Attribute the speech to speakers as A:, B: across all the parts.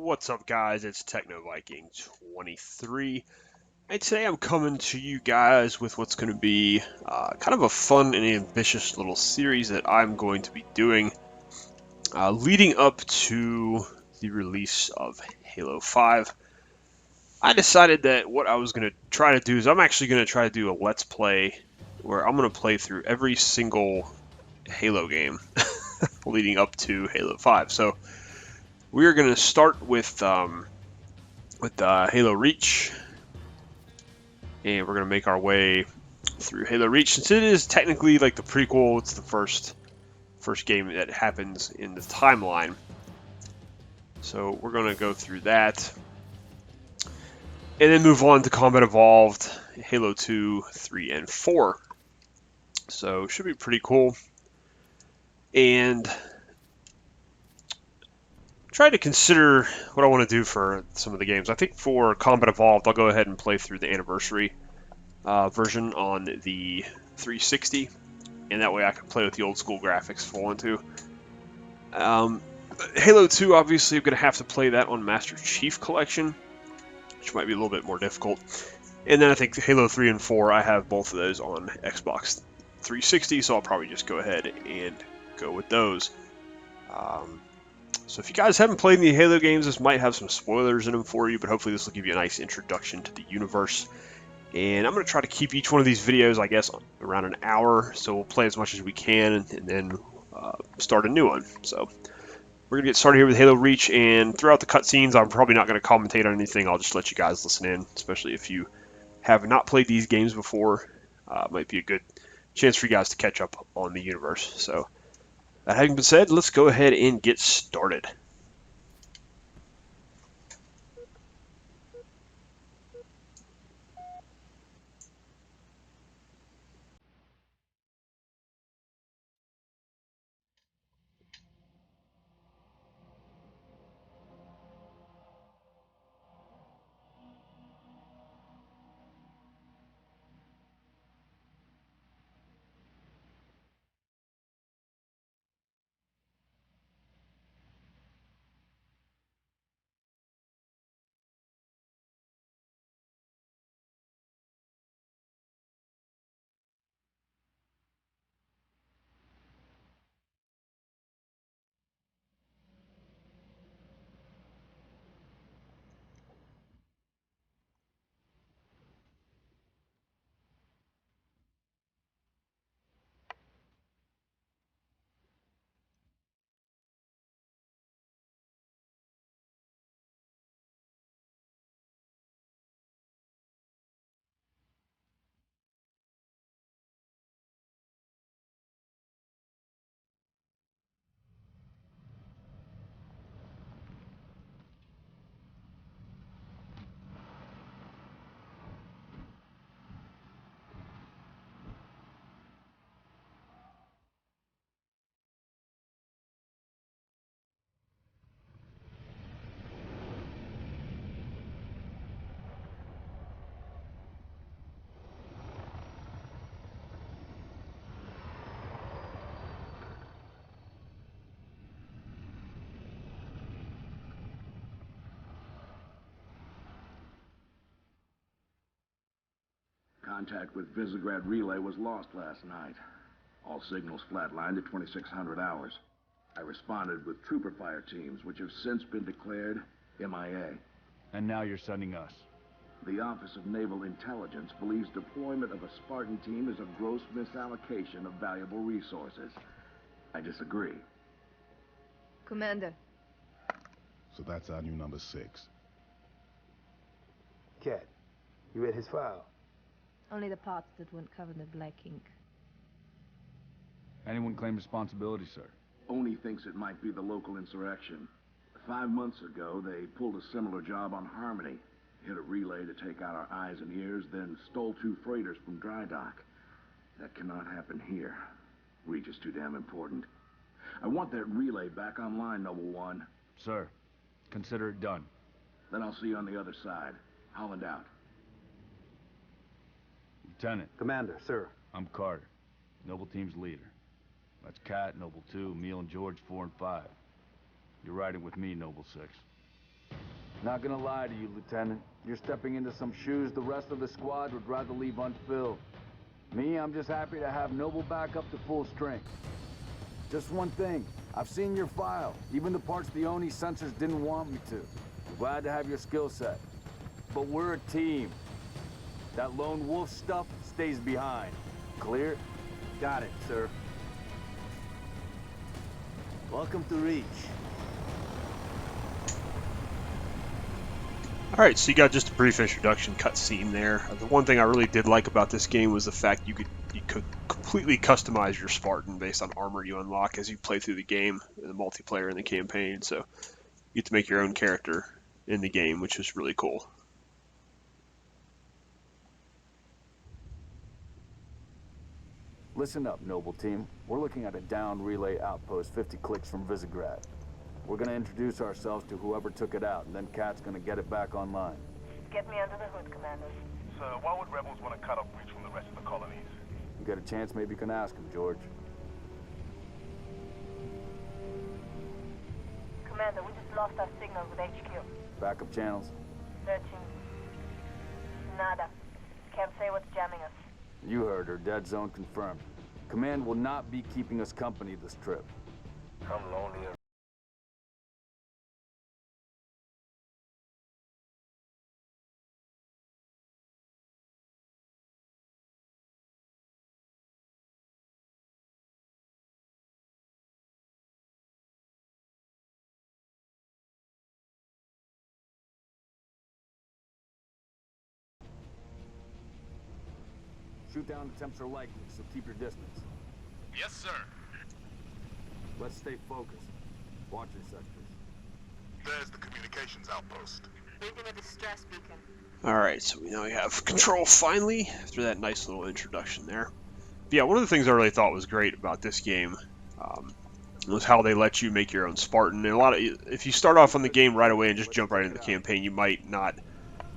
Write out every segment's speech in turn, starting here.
A: What's up, guys? It's Techno Viking 23, and today I'm coming to you guys with what's going to be kind of a fun and ambitious little series that I'm going to be doing leading up to the release of Halo 5. I decided that what I was going to try to do is I'm actually going to try to do a Let's Play where I'm going to play through every single Halo game leading up to Halo 5. So we're going to start with Halo Reach, and we're going to make our way through Halo Reach. Since it is technically like the prequel, it's the first game that happens in the timeline. So we're going to go through that, and then move on to Combat Evolved, Halo 2, 3, and 4. So should be pretty cool. And try to consider what I want to do for some of the games. I think for Combat Evolved, I'll go ahead and play through the Anniversary version on the 360, and that way I can play with the old school graphics if I want to. Halo 2, obviously, I'm going to have to play that on Master Chief Collection, which might be a little bit more difficult. And then I think Halo 3 and 4, I have both of those on Xbox 360, so I'll probably just go ahead and go with those. So if you guys haven't played any Halo games, this might have some spoilers in them for you, but hopefully this will give you a nice introduction to the universe. And I'm going to try to keep each one of these videos, I guess, around an hour, so we'll play as much as we can, and then start a new one. So we're going to get started here with Halo Reach, and throughout the cutscenes, I'm probably not going to commentate on anything. I'll just let you guys listen in, especially if you have not played these games before. It might be a good chance for you guys to catch up on the universe. So that having been said, let's go ahead and get started.
B: Contact with Visegrad Relay was lost last night. All signals flatlined at 2600 hours. I responded with trooper fire teams, which have since been declared MIA.
C: And now you're sending us.
B: The Office of Naval Intelligence believes deployment of a Spartan team is a gross misallocation of valuable resources. I disagree.
D: Commander.
E: So that's our new number 6.
F: Cat, you read his file?
D: Only the parts that weren't covered in black ink.
C: Anyone claim responsibility, sir?
B: Oni thinks it might be the local insurrection. 5 months ago, they pulled a similar job on Harmony. Hit a relay to take out our eyes and ears, then stole 2 freighters from dry dock. That cannot happen here. Reach is too damn important. I want that relay back online, Noble One.
C: Sir, consider it done.
B: Then I'll see you on the other side. Holland out.
C: Lieutenant,
F: Commander, sir.
C: I'm Carter, Noble Team's leader. That's Kat, Noble 2, Emil and George 4 and 5. You're riding with me, Noble 6. Not gonna lie to you, Lieutenant. You're stepping into some shoes the rest of the squad would rather leave unfilled. Me, I'm just happy to have Noble back up to full strength. Just one thing, I've seen your file, even the parts the Oni sensors didn't want me to. I'm glad to have your skill set. But we're a team. That lone wolf stuff stays behind. Clear?
F: Got it, sir. Welcome to Reach.
A: Alright, so you got just a brief introduction cutscene there. The one thing I really did like about this game was the fact you could completely customize your Spartan based on armor you unlock as you play through the game, the multiplayer and the campaign, so you get to make your own character in the game, which is really cool.
C: Listen up, Noble Team. We're looking at a downed relay outpost 50 clicks from Visegrad. We're gonna introduce ourselves to whoever took it out, and then Kat's gonna get it back online.
G: Get me under the hood, Commander.
H: Sir, why would rebels want to cut off Breach from the rest of the colonies?
C: You get a chance, maybe you can ask him, George.
G: Commander, we just lost our signal with HQ.
C: Backup channels?
G: Searching. Nada. Can't say what's jamming us.
C: You heard her. Dead zone confirmed. Command will not be keeping us company this trip.
H: I'm lonely.
C: Shoot down attempts are likely, so keep your distance.
H: Yes, sir.
C: Let's stay focused. Watch your sectors.
H: There's the communications outpost.
G: Leaving a distress beacon.
A: Alright, so we now have control finally, after that nice little introduction there. But yeah, one of the things I really thought was great about this game was how they let you make your own Spartan. And if you start off on the game right away and just jump right into the campaign, you might not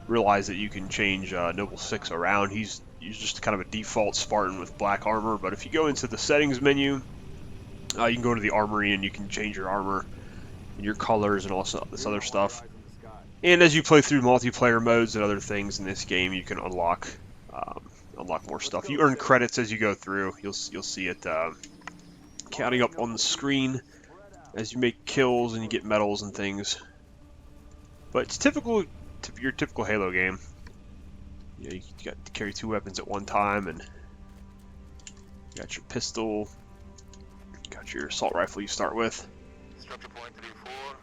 A: realize that you can change Noble 6 around. He's just kind of a default Spartan with black armor, but if you go into the settings menu, you can go to the armory and you can change your armor and your colors and all this other stuff. And as you play through multiplayer modes and other things in this game, you can unlock more stuff. You earn credits as you go through. You'll see it counting up on the screen as you make kills and you get medals and things. But it's your typical Halo game. You got to carry 2 weapons at one time, and you got your pistol, you got your assault rifle you start with.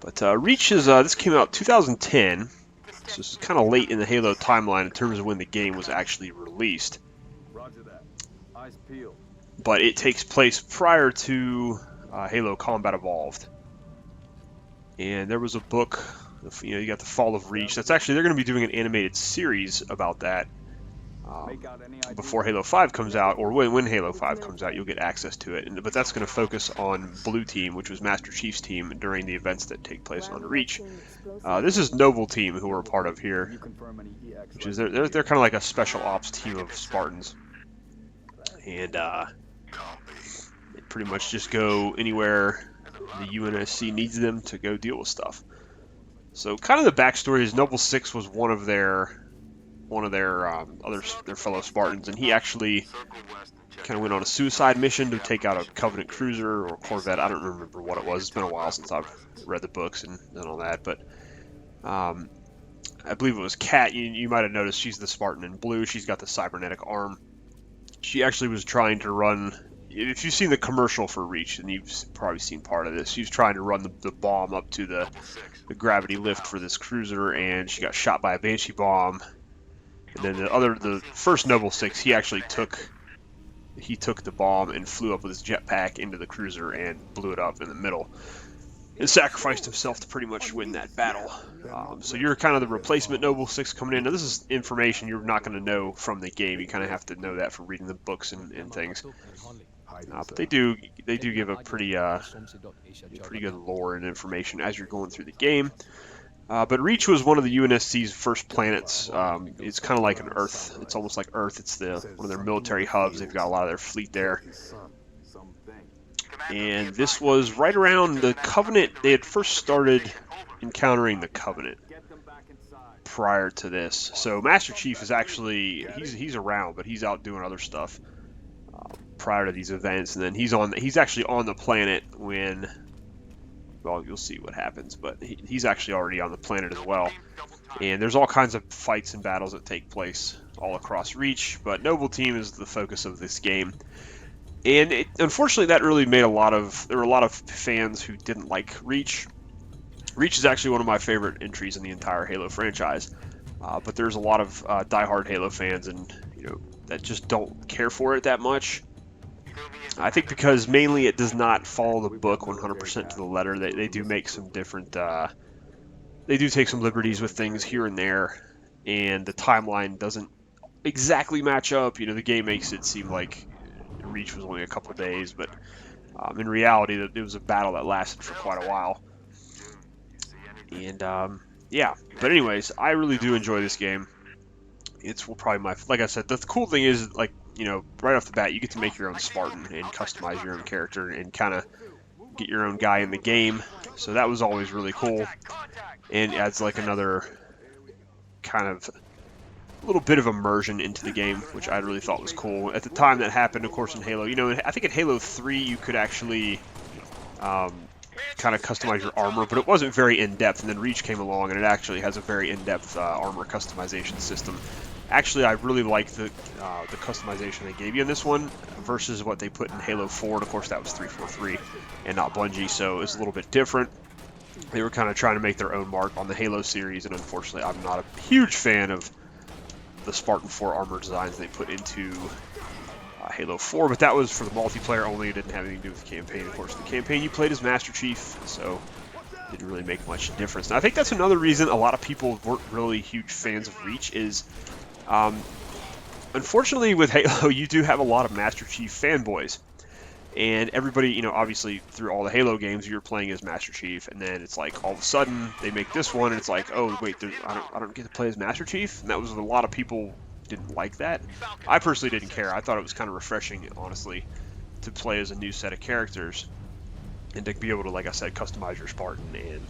A: But Reach is this came out 2010, so this is kind of late in the Halo timeline in terms of when the game was actually released.
C: Roger that. Eyes peeled.
A: But it takes place prior to Halo Combat Evolved, and there was a book. You got the Fall of Reach. That's actually, they're going to be doing an animated series about that before Halo 5 comes out, or when Halo 5 comes out, you'll get access to it. But that's going to focus on Blue Team, which was Master Chief's team during the events that take place on Reach. This is Noble Team, who we're a part of here, which is they're kind of like a special ops team of Spartans, and they pretty much just go anywhere the UNSC needs them to go deal with stuff. So kind of the backstory is Noble 6 was one of their fellow Spartans, and he actually kind of went on a suicide mission to take out a Covenant cruiser or Corvette. I don't remember what it was. It's been a while since I've read the books and all that, but I believe it was Kat. You might have noticed she's the Spartan in blue. She's got the cybernetic arm. She actually was trying to run. If you've seen the commercial for Reach, and you've probably seen part of this, she was trying to run the bomb up to the gravity lift for this cruiser, and she got shot by a Banshee bomb. And then the first Noble 6, he actually took the bomb and flew up with his jetpack into the cruiser and blew it up in the middle, and sacrificed himself to pretty much win that battle. So you're kind of the replacement Noble 6 coming in. Now this is information you're not going to know from the game. You kind of have to know that from reading the books and things. But they do give a pretty good lore and information as you're going through the game. But Reach was one of the UNSC's first planets. It's kind of like an Earth. It's almost like Earth. It's one of their military hubs. They've got a lot of their fleet there. And this was right around the Covenant. They had first started encountering the Covenant. prior to this. So Master Chief is actually he's around, but he's out doing other stuff prior to these events, and then he's actually on the planet when, well, you'll see what happens, but he's actually already on the planet as well. And there's all kinds of fights and battles that take place all across Reach, but Noble Team is the focus of this game. And unfortunately, that really made there were a lot of fans who didn't like Reach. Reach is actually one of my favorite entries in the entire Halo franchise, but there's a lot of diehard Halo fans, and that just don't care for it that much. I think because mainly it does not follow the book 100% to the letter. They do make some different, they do take some liberties with things here and there, and the timeline doesn't exactly match up. The game makes it seem like Reach was only a couple days, but in reality, it was a battle that lasted for quite a while. And yeah, but anyways, I really do enjoy this game. It's probably like I said, the cool thing is, like, right off the bat, you get to make your own Spartan and customize your own character and kind of get your own guy in the game. So that was always really cool, and adds like another kind of little bit of immersion into the game, which I really thought was cool. At the time that happened, of course, in Halo, I think in Halo 3 you could actually kind of customize your armor, but it wasn't very in-depth, and then Reach came along and it actually has a very in-depth armor customization system. Actually, I really like the customization they gave you in this one versus what they put in Halo 4, and of course that was 343 and not Bungie, so it's a little bit different. They were kind of trying to make their own mark on the Halo series, and unfortunately I'm not a huge fan of the Spartan 4 armor designs they put into Halo 4, but that was for the multiplayer only. It didn't have anything to do with the campaign. Of course, the campaign you played as Master Chief, so it didn't really make much difference. And I think that's another reason a lot of people weren't really huge fans of Reach is, unfortunately with Halo, you do have a lot of Master Chief fanboys. And everybody, obviously through all the Halo games, you're playing as Master Chief, and then it's like all of a sudden they make this one, and it's like, oh wait, I don't get to play as Master Chief, and that was a lot of people didn't like that. I personally didn't care. I thought it was kind of refreshing, honestly, to play as a new set of characters and to be able to, like I said, customize your Spartan and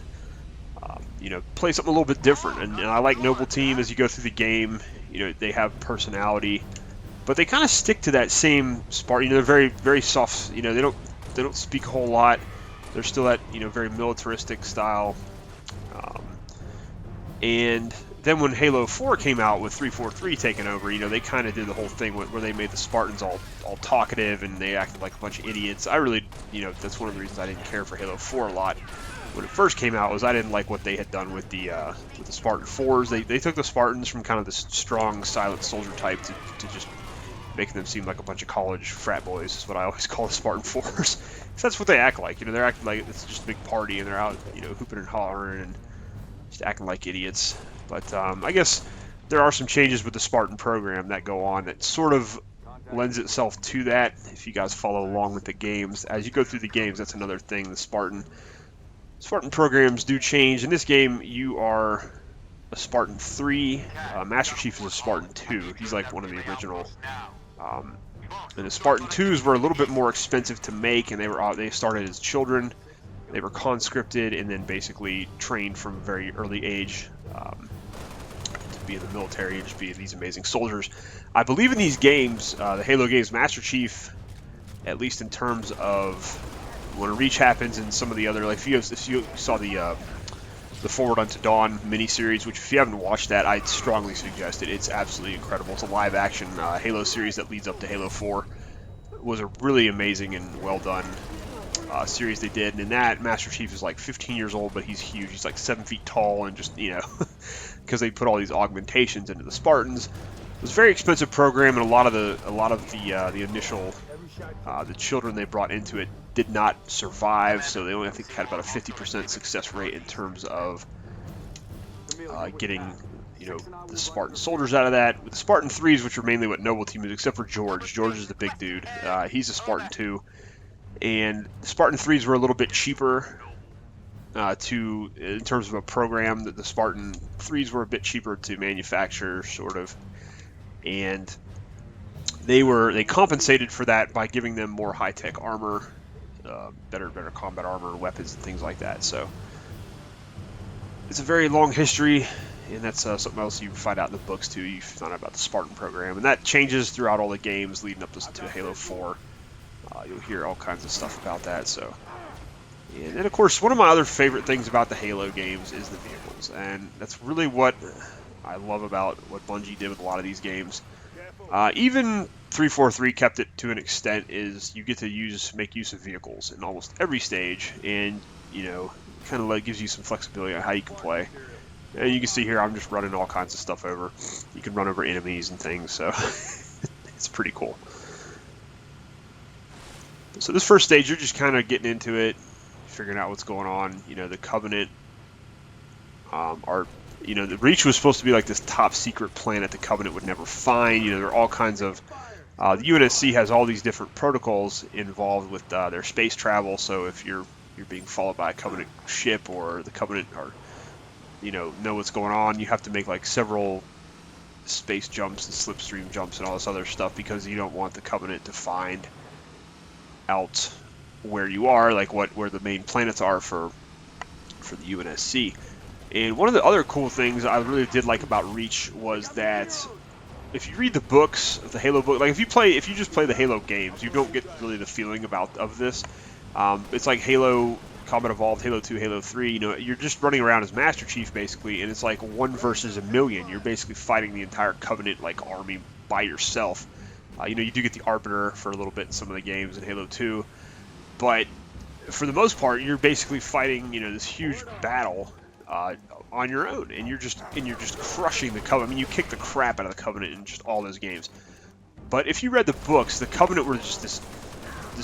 A: play something a little bit different. And I like Noble Team. As you go through the game, they have personality, but they kind of stick to that same Spartan. They're very, very soft. They don't speak a whole lot. They're still that very militaristic style. And then when Halo 4 came out with 343 taking over, they kind of did the whole thing where they made the Spartans all talkative and they acted like a bunch of idiots. I really, that's one of the reasons I didn't care for Halo 4 a lot when it first came out, was I didn't like what they had done with the Spartan 4s. They took the Spartans from kind of this strong, silent soldier type to just making them seem like a bunch of college frat boys, is what I always call the Spartan 4s. So that's what they act like. They're acting like it's just a big party and they're out, hooping and hollering and just acting like idiots. But I guess there are some changes with the Spartan program that go on that sort of lends itself to that. If you guys follow along with the games, as you go through the games, that's another thing. The Spartan programs do change. In this game, you are a Spartan 3. Master Chief is a Spartan 2. He's like one of the original. And the Spartan 2s were a little bit more expensive to make, and they started as children. They were conscripted and then basically trained from a very early age to be in the military and just be these amazing soldiers. I believe in these games, the Halo games, Master Chief, at least in terms of when a Reach happens and some of the other, like if you saw the Forward Unto Dawn miniseries, which if you haven't watched that, I'd strongly suggest it. It's absolutely incredible. It's a live-action Halo series that leads up to Halo 4. It was a really amazing and well-done series they did, and in that, Master Chief is like 15 years old, but he's huge. He's like 7 feet tall, and just, because they put all these augmentations into the Spartans. It was a very expensive program, and a lot of the initial the children they brought into it did not survive, so they only, I think, had about a 50% success rate in terms of getting the Spartan soldiers out of that. With the Spartan 3s, which are mainly what Noble Team is, except for George. George is the big dude. He's a Spartan 2. And the Spartan 3s were a little bit cheaper in terms of a program. The Spartan 3s were a bit cheaper to manufacture, sort of. And they compensated for that by giving them more high-tech armor, better combat armor, weapons, and things like that. So it's a very long history and that's something else you find out in the books too. You find out about the Spartan program, and that changes throughout all the games leading up to Halo 4. You'll hear all kinds of stuff about that. So, and then of course, one of my other favorite things about the Halo games is the vehicles, and that's really what I love about what Bungie did with a lot of these games. Even 343 kept it to an extent, is you get to make use of vehicles in almost every stage, and you know, kind of like gives you some flexibility on how you can play. And you can see here I'm just running all kinds of stuff over. You can run over enemies and things, so it's pretty cool. So this first stage, you're just kind of getting into it, figuring out what's going on. You know, the Covenant the Reach was supposed to be like this top secret planet the Covenant would never find. You know, there are all kinds of the UNSC has all these different protocols involved with their space travel. So if you're being followed by a Covenant ship, or the Covenant are know what's going on, you have to make like several space jumps and slipstream jumps and all this other stuff, because you don't want the Covenant to find out where you are, like where the main planets are for the UNSC. And one of the other cool things I really did like about Reach was that if you read the books, the Halo book, like if you just play the Halo games, you don't get really the feeling of this. It's like Halo Combat Evolved, Halo 2, Halo 3. You know, you're just running around as Master Chief basically, and it's like 1 versus a million. You're basically fighting the entire Covenant like army by yourself. You do get the Arbiter for a little bit in some of the games in Halo 2, but for the most part, you're basically fighting this huge battle on your own, and you're just crushing the Covenant. I mean, you kick the crap out of the Covenant in just all those games. But if you read the books, the Covenant were just this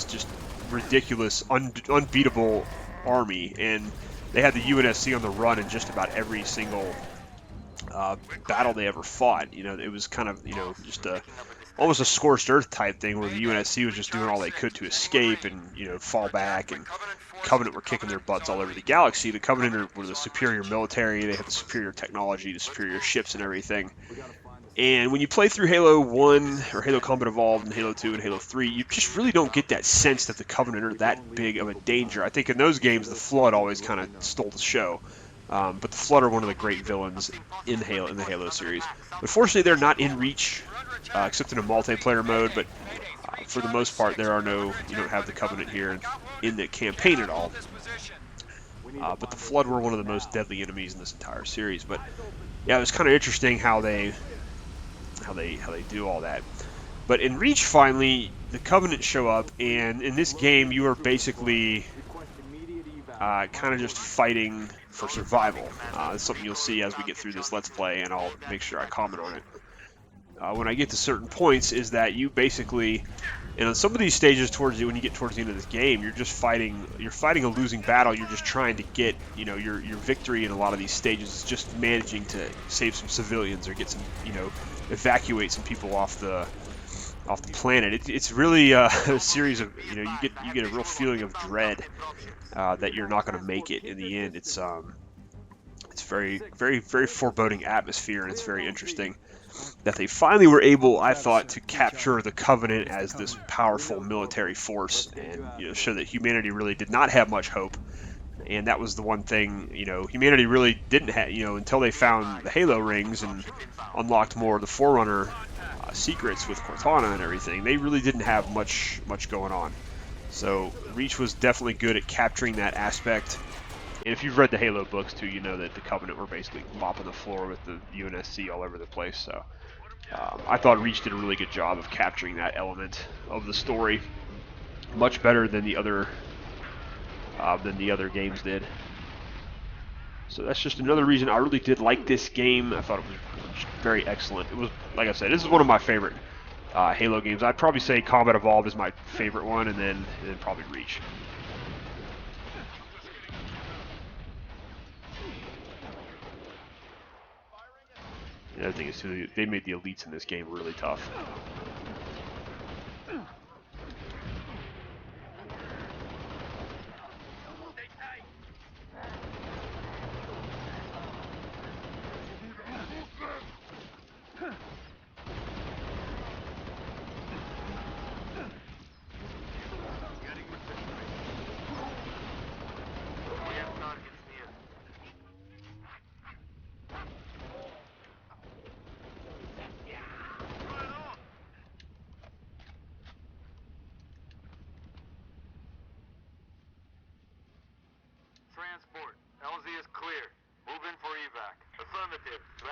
A: just ridiculous, unbeatable army, and they had the UNSC on the run in just about every single battle they ever fought. It was kind of just almost a scorched earth type thing, where the UNSC was just doing all they could to escape and fall back, and Covenant were kicking their butts all over the galaxy. The Covenant were the superior military, they had the superior technology, the superior ships and everything. And when you play through Halo 1 or Halo Combat Evolved and Halo 2 and Halo 3, you just really don't get that sense that the Covenant are that big of a danger. I think in those games the Flood always kind of stole the show. But the Flood are one of the great villains in the Halo series. Unfortunately, they're not in Reach, except in a multiplayer mode. But for the most part, you don't have the Covenant here in the campaign at all. But the Flood were one of the most deadly enemies in this entire series. But yeah, it was kind of interesting how they do all that. But in Reach, finally, the Covenant show up, and in this game, you are basically kind of just fighting for survival. It's something you'll see as we get through this Let's Play, and I'll make sure I comment on it. When I get to certain points, is that you basically, and on some of these stages when you get towards the end of this game, you're fighting a losing battle. You're just trying to get, your victory in a lot of these stages is just managing to save some civilians or get some, evacuate some people off the planet. It's really a series of, you get a real feeling of dread that you're not going to make it in the end. It's very, very, very foreboding atmosphere, and it's very interesting that they finally were able, I thought, to capture the Covenant as this powerful military force, and show that humanity really did not have much hope. And that was the one thing, humanity really didn't have, until they found the Halo rings and unlocked more of the Forerunner secrets with Cortana and everything. They really didn't have much going on. So Reach was definitely good at capturing that aspect. And if you've read the Halo books too, you know that the Covenant were basically mopping the floor with the UNSC all over the place. So I thought Reach did a really good job of capturing that element of the story, much better than the other games did. So that's just another reason I really did like this game. I thought it was very excellent. It was, like I said, this is one of my favorite Halo games. I'd probably say Combat Evolved is my favorite one, and then probably Reach. The other thing is too, they made the elites in this game really tough.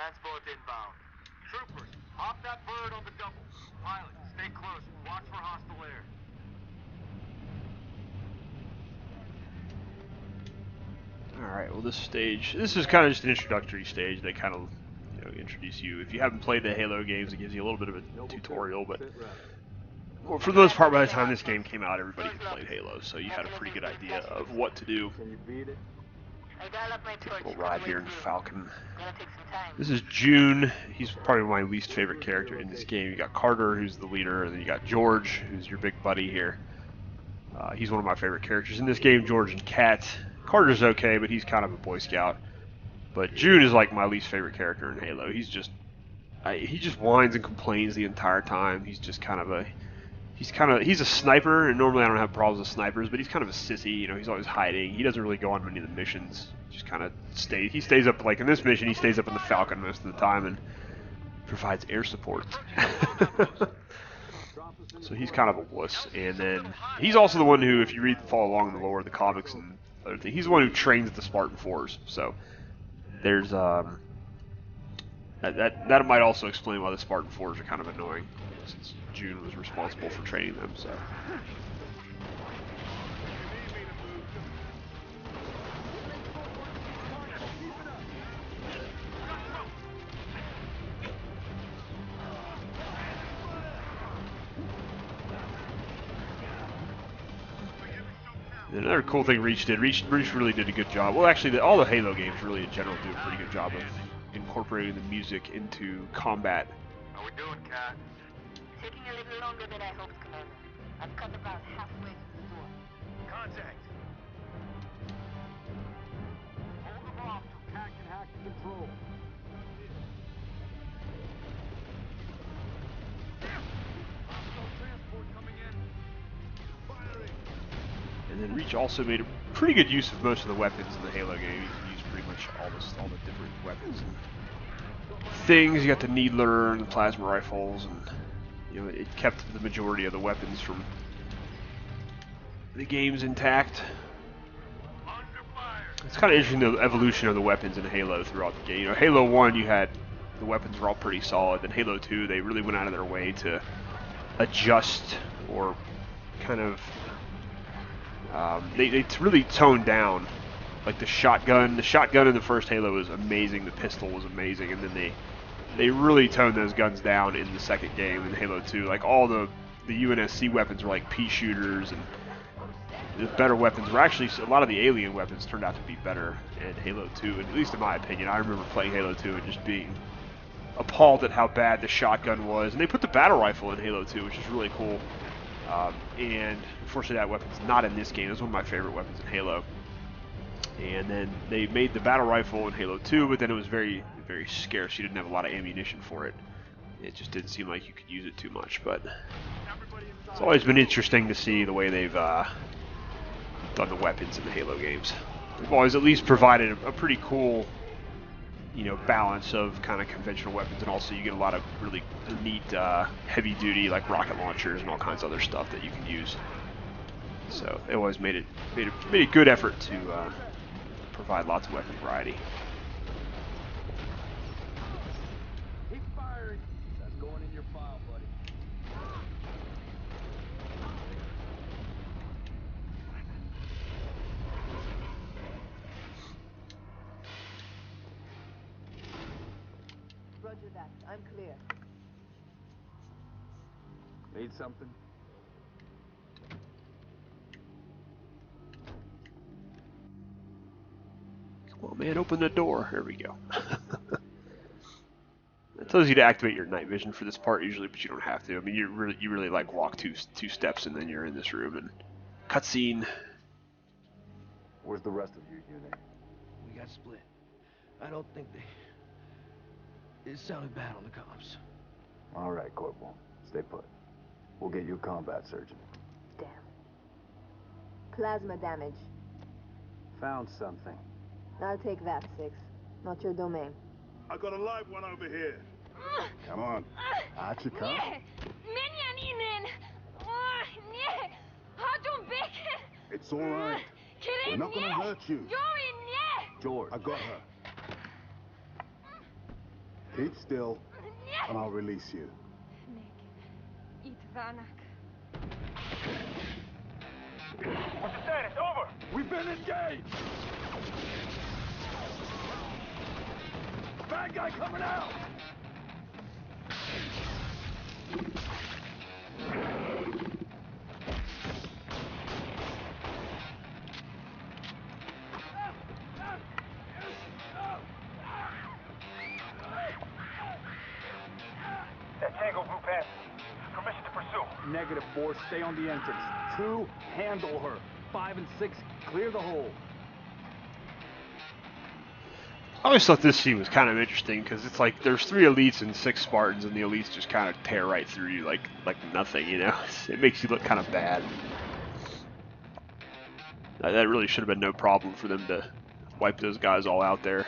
C: Transport inbound. Troopers, hop that bird on the double. Pilot, stay close. Watch for hostile air.
A: Alright, well this is kind of just an introductory stage. They kind of, introduce you. If you haven't played the Halo games, it gives you a little bit of a tutorial, but well, for the most part, by the time this game came out, everybody had played Halo, so you had a pretty good idea of what to do.
C: Can you beat it?
G: I dial up my torch.
A: We'll ride here in the Falcon.
G: Gonna take some time.
A: This is June. He's probably my least favorite character in this game. You got Carter, who's the leader, and then you got George, who's your big buddy here. He's one of my favorite characters in this game, George and Kat. Carter's okay, but he's kind of a Boy Scout. But June is like my least favorite character in Halo. He just whines and complains the entire time. He's just he's a sniper, and normally I don't have problems with snipers, but he's kind of a sissy. He's always hiding. He doesn't really go on many of the missions. Just kind of he stays up, like in this mission, he stays up in the Falcon most of the time and provides air support. So he's kind of a wuss. And then he's also the one who, if you follow along in the lore of the comics and other things, he's the one who trains the Spartan 4s. So there's that might also explain why the Spartan 4s are kind of annoying, since June was responsible for training them. So. And another cool thing Reach did, Reach really did a good job. Well, actually, all the Halo games really in general do a pretty good job of incorporating the music into combat.
C: How we doing, Kat?
G: Taking a little longer than I hoped, Commander. I've cut about halfway to the door.
C: Contact. Hold them off till Kat can hack the control. Hostile transport coming in. Firing.
A: And then Reach also made a pretty good use of most of the weapons in the Halo game. You can use pretty much all the different weapons and things. You got the Needler and the plasma rifles, and it kept the majority of the weapons from the games intact. It's kind of interesting, the evolution of the weapons in Halo throughout the game. Halo 1, you had the weapons were all pretty solid. Then Halo 2, they really went out of their way to adjust or kind of they really toned down, like the shotgun. The shotgun in the first Halo was amazing. The pistol was amazing, and then they really toned those guns down in the second game in Halo 2. Like all the UNSC weapons were like pea shooters, and the better weapons were actually, a lot of the alien weapons turned out to be better in Halo 2, and at least in my opinion. I remember playing Halo 2 and just being appalled at how bad the shotgun was. And they put the battle rifle in Halo 2, which is really cool. And unfortunately that weapon's not in this game. It's one of my favorite weapons in Halo. And then they made the battle rifle in Halo 2, but then it was very, very scarce. You didn't have a lot of ammunition for it. It just didn't seem like you could use it too much. But it's always been interesting to see the way they've done the weapons in the Halo games. They've always at least provided a pretty cool, balance of kind of conventional weapons, and also you get a lot of really neat heavy duty, like rocket launchers and all kinds of other stuff that you can use. So they always made a good effort to provide lots of weapon variety.
C: Keep firing. That's going in your file, buddy.
D: Roger that. I'm clear.
C: Need something?
A: Come on, man, open the door. There we go. It tells you to activate your night vision for this part usually, but you don't have to. I mean, you really like walk two steps and then you're in this room and cutscene.
C: Where's the rest of your unit?
I: We got split. I don't think it sounded bad on the comms.
C: All right, Corporal. Stay put. We'll get you a combat surgeon.
D: Damn. Plasma damage.
C: Found something.
D: I'll take that, 6. Not your domain.
E: I got a live one over here. Come on. Archie, come. It's all right. We're not gonna hurt you. George. I got her. Keep still, and I'll release you.
G: Eat Vanak.
H: What's the status? Over!
C: We've been engaged! Bad guy coming out!
H: That Tango group has permission to pursue.
C: Negative 4, stay on the entrance. 2, handle her. 5 and 6, clear the hole.
A: I always thought this scene was kind of interesting because it's like there's 3 elites and 6 Spartans, and the elites just kind of tear right through you like nothing, you know. It makes you look kind of bad. That really should have been no problem for them to wipe those guys all out there.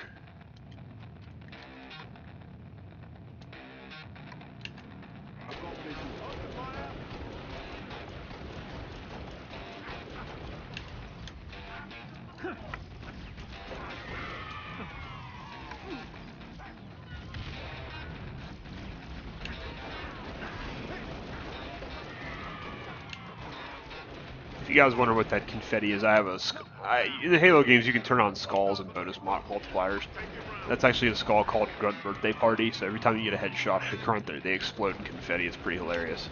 A: If you guys wonder what that confetti is, I have in the Halo games you can turn on skulls and bonus multipliers. That's actually a skull called Grunt Birthday Party, so every time you get a headshot to Grunt, they explode in confetti. It's pretty hilarious.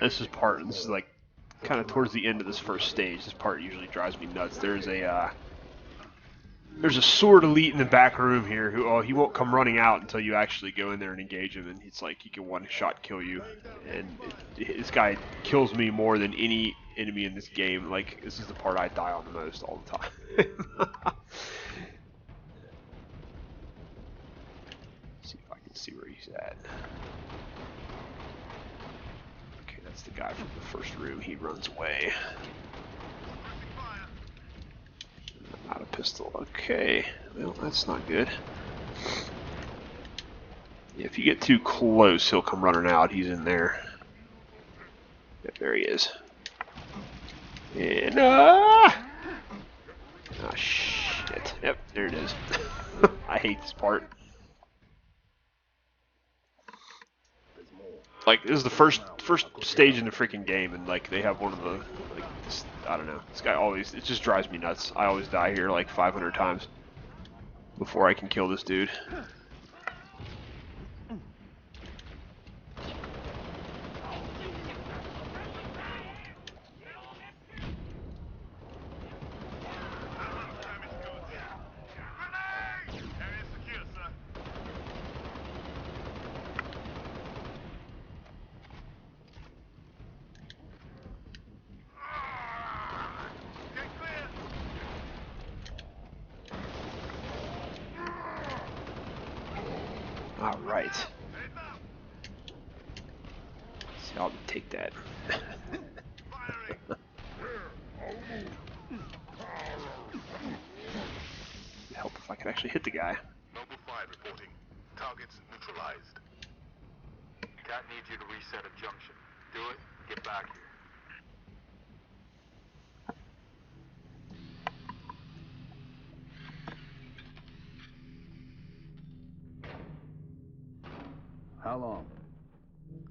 A: This is like kind of towards the end of this first stage. This part usually drives me nuts. There's a sword elite in the back room here who he won't come running out until you actually go in there and engage him, and it's like he can one shot kill you. And this guy kills me more than any enemy in this game. Like, this is the part I die on the most all the time. See if I can see where he's at. Okay, that's the guy from the first room. He runs away. Not a pistol. Okay, well, that's not good. Yeah, if you get too close, he'll come running out. He's in there. Yeah, there he is. And oh shit! Yep, there it is. I hate this part. Like, this is the first stage in the freaking game, and like they have one of the this, I don't know. This guy always, it just drives me nuts. I always die here like 500 times before I can kill this dude. All right. So I'll take that. It'd help if I could actually hit the guy.
H: Noble 5 reporting. Targets neutralized.
J: Cat needs you to reset a junction. Do it, get back here.
C: How long?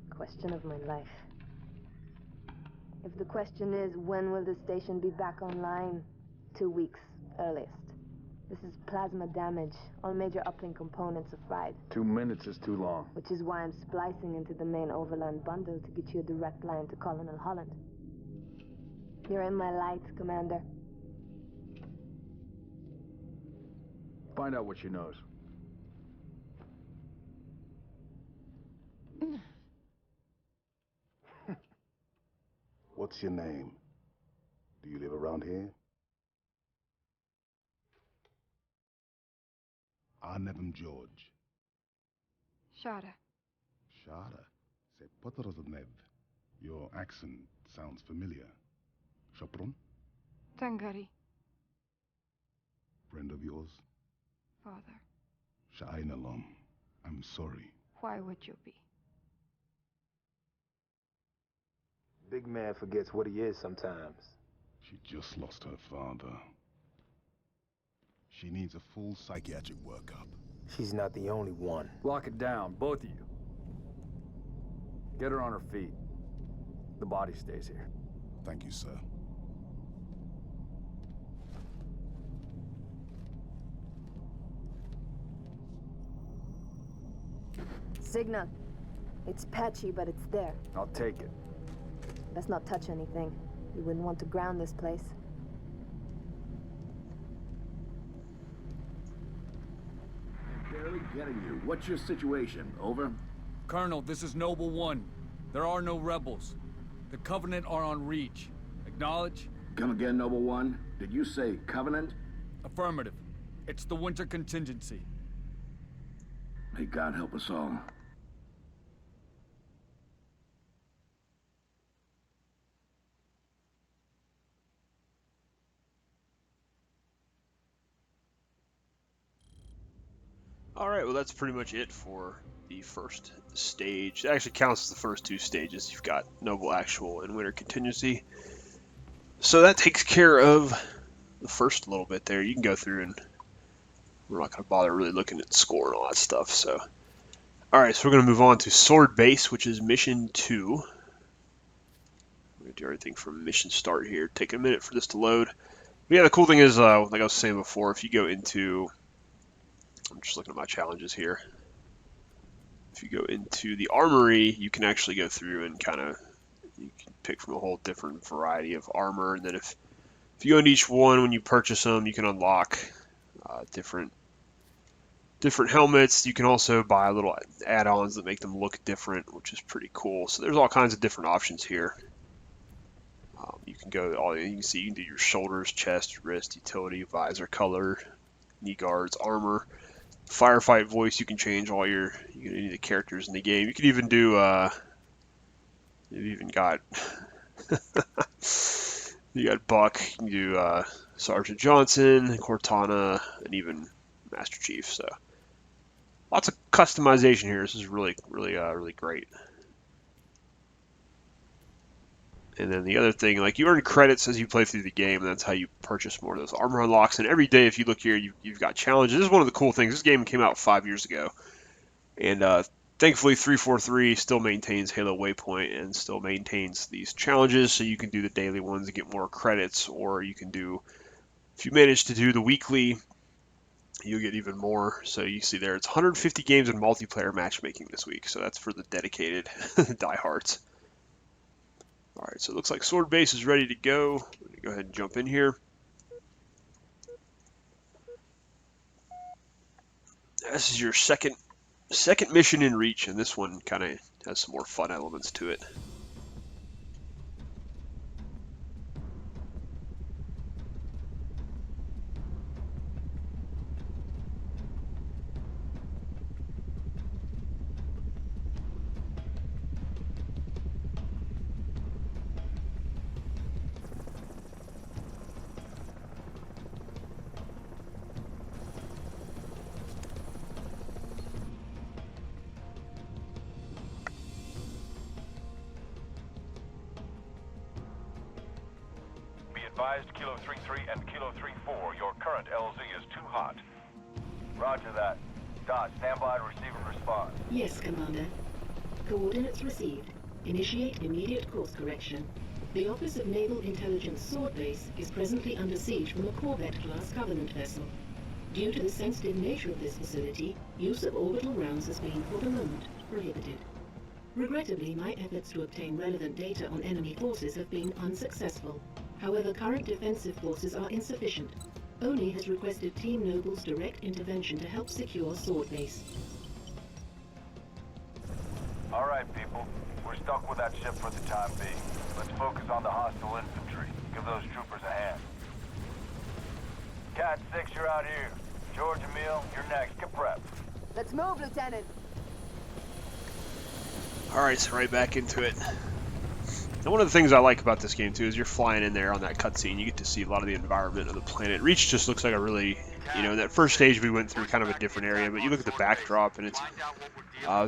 D: Question of my life. If the question is, when will the station be back online? 2 weeks, earliest. This is plasma damage. All major uplink components are fried.
C: 2 minutes is too long.
D: Which is why I'm splicing into the main overland bundle to get you a direct line to Colonel Holland. You're in my light, Commander.
C: Find out what she knows.
E: What's your name? Do you live around here? Arnevim George.
K: Shada.
E: Shada. C'est Potrozonev. Your accent sounds familiar. Shopron?
K: Tangari.
E: Friend of yours?
K: Father.
E: Sha'ainalom. I'm sorry.
K: Why would you be?
F: Big man forgets what he is sometimes.
E: She just lost her father. She needs a full psychiatric workup.
F: She's not the only one.
C: Lock it down, both of you. Get her on her feet. The body stays here.
E: Thank you, sir.
D: Signal. It's patchy, but it's there.
C: I'll take it.
D: Best not touch anything. You wouldn't want to ground this place.
B: I'm barely getting you. What's your situation? Over?
C: Colonel, this is Noble One. There are no rebels. The Covenant are on Reach. Acknowledge?
B: Come again, Noble One? Did you say Covenant?
C: Affirmative. It's the winter contingency.
B: May God help us all.
A: Alright, well that's pretty much it for the first stage. It actually counts as the first two stages. You've got Noble Actual and Winter Contingency. So that takes care of the first little bit there. You can go through and we're not going to bother really looking at score and all that stuff. So, alright, so we're going to move on to Sword Base, which is Mission 2. We're going to do everything from mission start here. Take a minute for this to load. But yeah, the cool thing is, like I was saying before, if you go into... I'm just looking at my challenges here. If you go into the armory, you can actually go through and kind of, you can pick from a whole different variety of armor. And then if you go into each one, when you purchase them, you can unlock different helmets. You can also buy little add-ons that make them look different, which is pretty cool. So there's all kinds of different options here. You can go, you can see, you can do your shoulders, chest, wrist, utility, visor, color, knee guards, armor. Firefight voice, you can change all any of the characters in the game. You can even do, you've even got, you got Buck, you can do Sergeant Johnson, Cortana, and even Master Chief. So lots of customization here. This is really great. And then the other thing, like you earn credits as you play through the game, and that's how you purchase more of those armor unlocks. And every day, if you look here, you've got challenges. This is one of the cool things. This game came out 5 years ago, and thankfully 343 still maintains Halo Waypoint and still maintains these challenges, so you can do the daily ones and get more credits, or you can do, if you manage to do the weekly, you'll get even more. So you see there, it's 150 games in multiplayer matchmaking this week, so that's for the dedicated diehards. Alright, so it looks like Sword Base is ready to go. I'm going to go ahead and jump in here. This is your second mission in Reach, and this one kind of has some more fun elements to it.
H: Advised Kilo 33 and Kilo 34, your current LZ is too hot. Roger that. Dot, stand by to receive and respond.
L: Yes, Commander. Coordinates received. Initiate immediate course correction. The Office of Naval Intelligence Sword Base is presently under siege from a Corvette-class Covenant vessel. Due to the sensitive nature of this facility, use of orbital rounds has been, for the moment, prohibited. Regrettably, my efforts to obtain relevant data on enemy forces have been unsuccessful. However, current defensive forces are insufficient. ONI has requested Team Noble's direct intervention to help secure Sword Base.
H: Alright, people. We're stuck with that ship for the time being. Let's focus on the hostile infantry. Give those troopers a hand. Cat 6, you're out here. George, Emil, you're next. Get prepped.
D: Let's move, Lieutenant.
A: Alright, so right back into it. Now, one of the things I like about this game, too, is you're flying in there on that cutscene. You get to see a lot of the environment of the planet. Reach just looks like a really, you know, that first stage we went through kind of a different area, but you look at the backdrop, and it's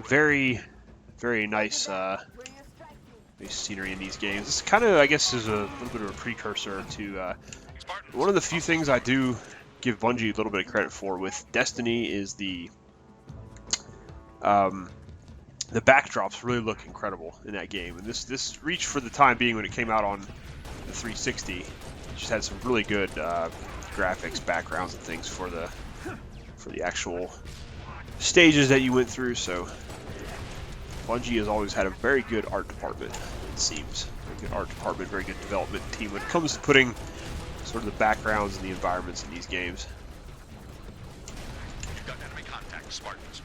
A: very, very nice, nice scenery in these games. This kind of, I guess, is a little bit of a precursor to one of the few things I do give Bungie a little bit of credit for with Destiny is the backdrops really look incredible in that game, and this Reach, for the time being, when it came out on the 360, just had some really good graphics, backgrounds, and things for the actual stages that you went through. So Bungie has always had a very good art department, it seems. Very good art department, very good development team when it comes to putting sort of the backgrounds and the environments in these games.
J: You've got enemy contact, Spartans.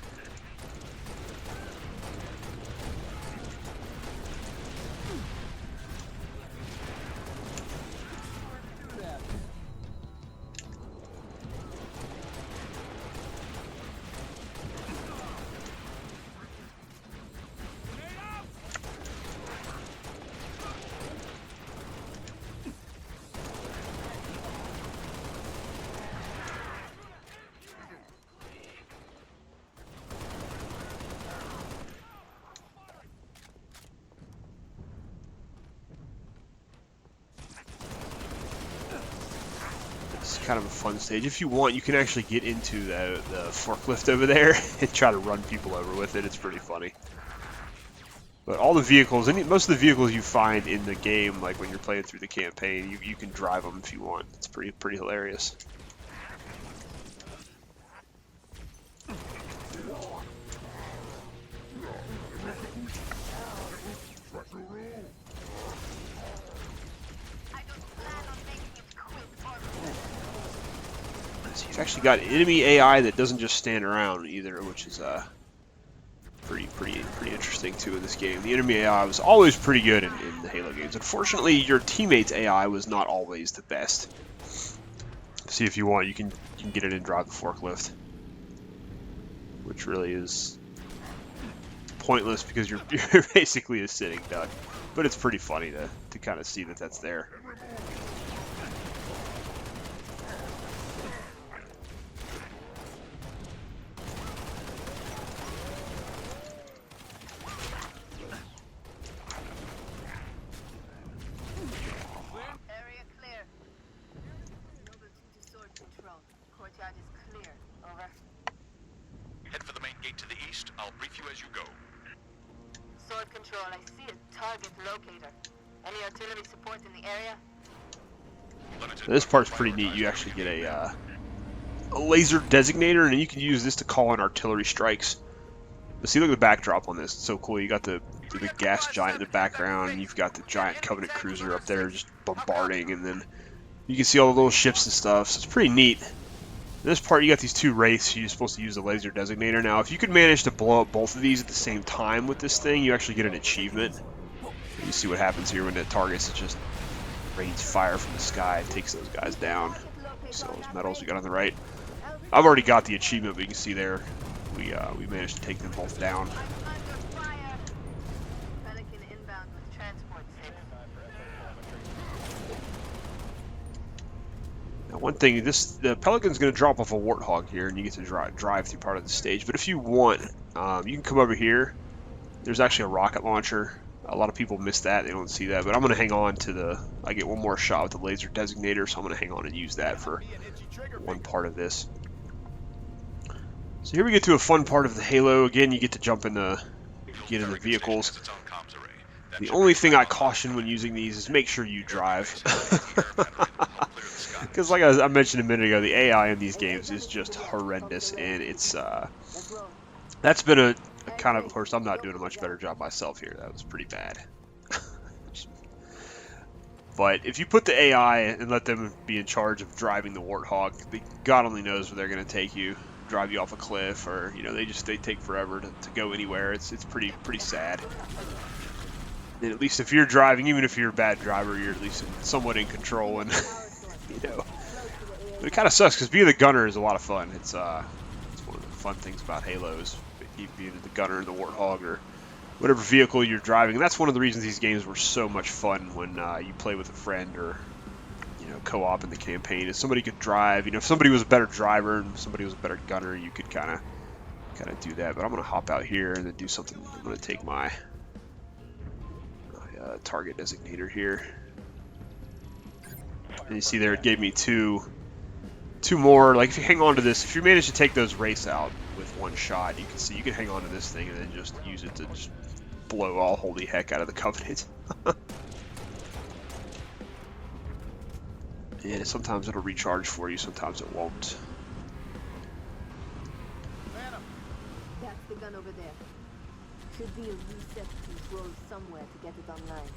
A: Kind of a fun stage. If you want, you can actually get into the forklift over there and try to run people over with it. It's pretty funny. But all the vehicles, most of the vehicles you find in the game, like when you're playing through the campaign, you can drive them if you want. It's pretty hilarious. So you've actually got enemy AI that doesn't just stand around either, which is pretty interesting too in this game. The enemy AI was always pretty good in the Halo games. Unfortunately, your teammates' AI was not always the best. See, if you want, you can get it and drive the forklift, which really is pointless because you're basically a sitting duck. But it's pretty funny to kind of see that that's there.
J: Head for the main gate to the east. I'll brief you as you go.
G: Sword Control, I see a target locator. Any artillery support in the area?
A: This part's pretty neat. You actually get a laser designator, and you can use this to call in artillery strikes. But see, look at the backdrop on this. It's so cool. You got the big gas giant in the background, and you've got the giant Covenant cruiser up there just bombarding, and then you can see all the little ships and stuff. So it's pretty neat. In this part, you got these two wraiths. You're supposed to use the laser designator. Now, if you could manage to blow up both of these at the same time with this thing, you actually get an achievement. You see what happens here when it targets. It just rains fire from the sky and takes those guys down. So those medals we got on the right. I've already got the achievement, but you can see there we managed to take them both down. Now, one thing, the Pelican's going to drop off a Warthog here, and you get to drive through part of the stage. But if you want, you can come over here. There's actually a rocket launcher. A lot of people miss that. They don't see that. But I'm going to hang on to I get one more shot with the laser designator, so I'm going to hang on and use that for one part of this. So here we get to a fun part of the Halo. Again, you get to jump in the vehicles. The only thing I caution when using these is make sure you drive. Because like I mentioned a minute ago, the AI in these games is just horrendous, and it's that's been a kind of course, I'm not doing a much better job myself here. That was pretty bad. But if you put the AI and let them be in charge of driving the Warthog, God only knows where they're going to take you. drive you off a cliff, or you know they take forever to go anywhere. It's pretty sad. And at least if you're driving, even if you're a bad driver, you're at least somewhat in control, and you know. But it kind of sucks because being the gunner is a lot of fun. It's one of the fun things about Halo is being the gunner in the Warthog or whatever vehicle you're driving. And that's one of the reasons these games were so much fun when you play with a friend or co-op in the campaign. Is somebody could drive. If somebody was a better driver and somebody was a better gunner, you could kind of do that. But I'm gonna hop out here and then do something. I'm gonna take my target designator here, and you see there it gave me two more. Like if you hang on to this, if you manage to take those wraiths out with one shot, you can see you can hang on to this thing and then just use it to just blow all holy heck out of the Covenant. And sometimes it'll recharge for you, sometimes it won't.
D: That's the gun over there. Should be a reset control somewhere to get it online.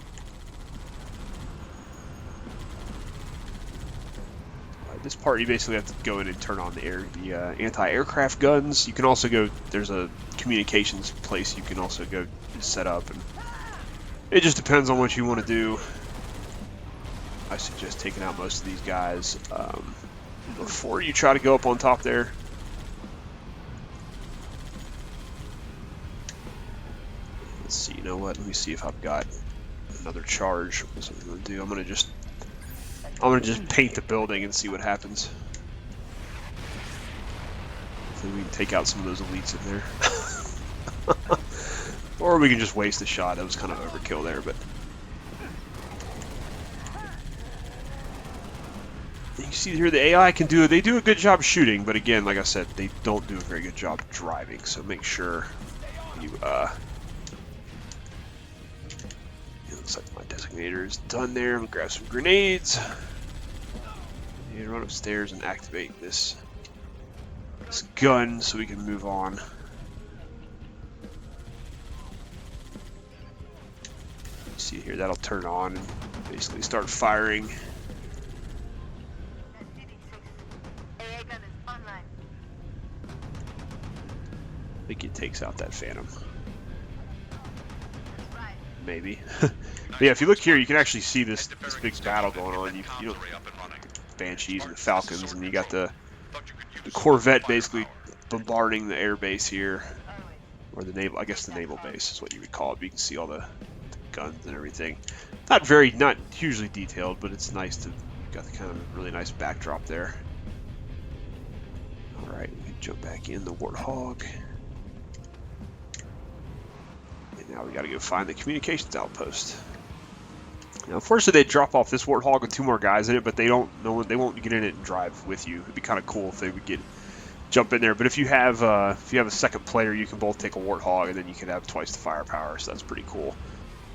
A: This part you basically have to go in and turn on the anti-aircraft guns. You can also go, there's a communications place you can also go set up, and it just depends on what you want to do. I suggest taking out most of these guys before you try to go up on top there. Let's see, you know what? Let me see if I've got another charge. What's I'm gonna do? I'm gonna just paint the building and see what happens. Hopefully we can take out some of those elites in there. Or we can just waste a shot. That was kind of overkill there, but you see here the AI can do it. They do a good job shooting, but again, like I said, they don't do a very good job driving. So make sure you it looks like my designator is done there. I'm gonna grab some grenades and run upstairs and activate this gun so we can move on. See here, that'll turn on and basically start firing. I think it takes out that Phantom. Maybe. But yeah, if you look here, you can actually see this big battle going on. You know, the Banshees and the Falcons, and you got the Corvette basically bombarding the air base here, or the naval. I guess the naval base is what you would call it. But you can see all the guns and everything. Not hugely detailed, but it's nice to got the kind of really nice backdrop there. All right, we can jump back in the Warthog. Now we got to go find the communications outpost. Now, unfortunately, they drop off this Warthog with 2 more guys in it, but they won't get in it and drive with you. It'd be kind of cool if they would jump in there. But if you have a second player, you can both take a Warthog, and then you can have twice the firepower. So that's pretty cool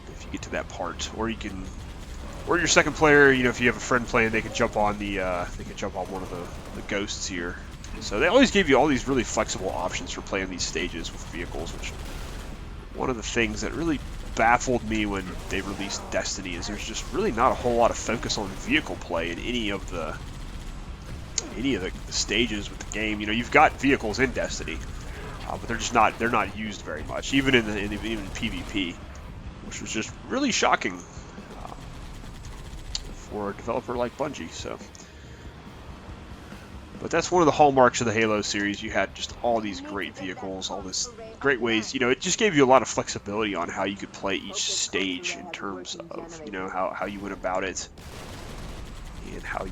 A: if you get to that part. Or your second player, if you have a friend playing, they can jump on one of the ghosts here. So they always give you all these really flexible options for playing these stages with vehicles, which one of the things that really baffled me when they released Destiny is there's just really not a whole lot of focus on vehicle play in any of the stages with the game. You've got vehicles in Destiny, but they're not used very much, even in PvP, which was just really shocking for a developer like Bungie. So. But that's one of the hallmarks of the Halo series. You had just all these great vehicles, all this great ways. It just gave you a lot of flexibility on how you could play each stage in terms of how you went about it and how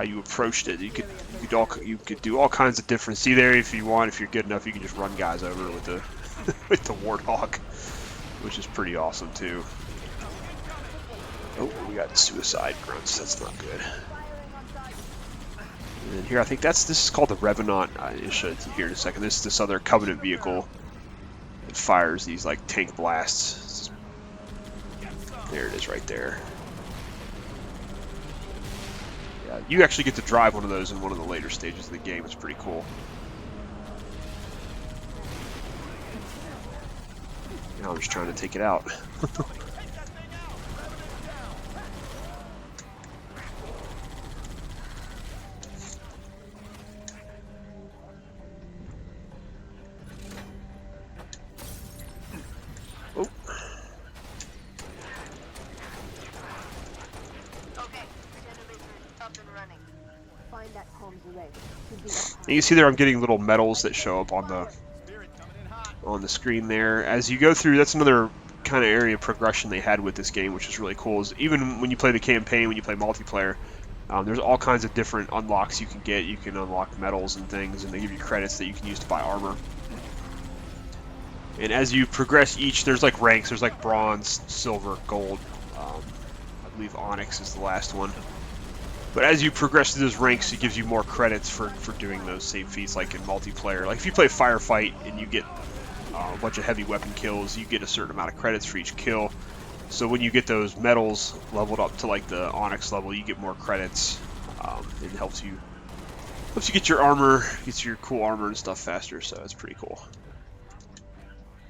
A: you approached it. You could do all kinds of different. See there, if you want, if you're good enough, you can just run guys over with the with the Warthog, which is pretty awesome too. Oh, we got suicide grunts. That's not good. And here, I think this is called the Revenant. I'll show it here in a second. This other Covenant vehicle that fires these like tank blasts. There it is, right there. Yeah, you actually get to drive one of those in one of the later stages of the game. It's pretty cool. Now I'm just trying to take it out.
G: Up and running.
D: Find that Holmes array. Should be up
A: And
D: high.
A: you can see there I'm getting little medals that show up on the screen there. As you go through, that's another kind of area of progression they had with this game, which is really cool, is even when you play the campaign, when you play multiplayer, there's all kinds of different unlocks you can get. You can unlock medals and things, and they give you credits that you can use to buy armor. And as you progress each, there's like ranks. There's like bronze, silver, gold. I believe onyx is the last one. But as you progress through those ranks, it gives you more credits for doing those same feats, like in multiplayer. Like if you play Firefight and you get a bunch of heavy weapon kills, you get a certain amount of credits for each kill. So when you get those medals leveled up to like the onyx level, you get more credits. It helps you get your armor, gets your cool armor and stuff faster. So it's pretty cool.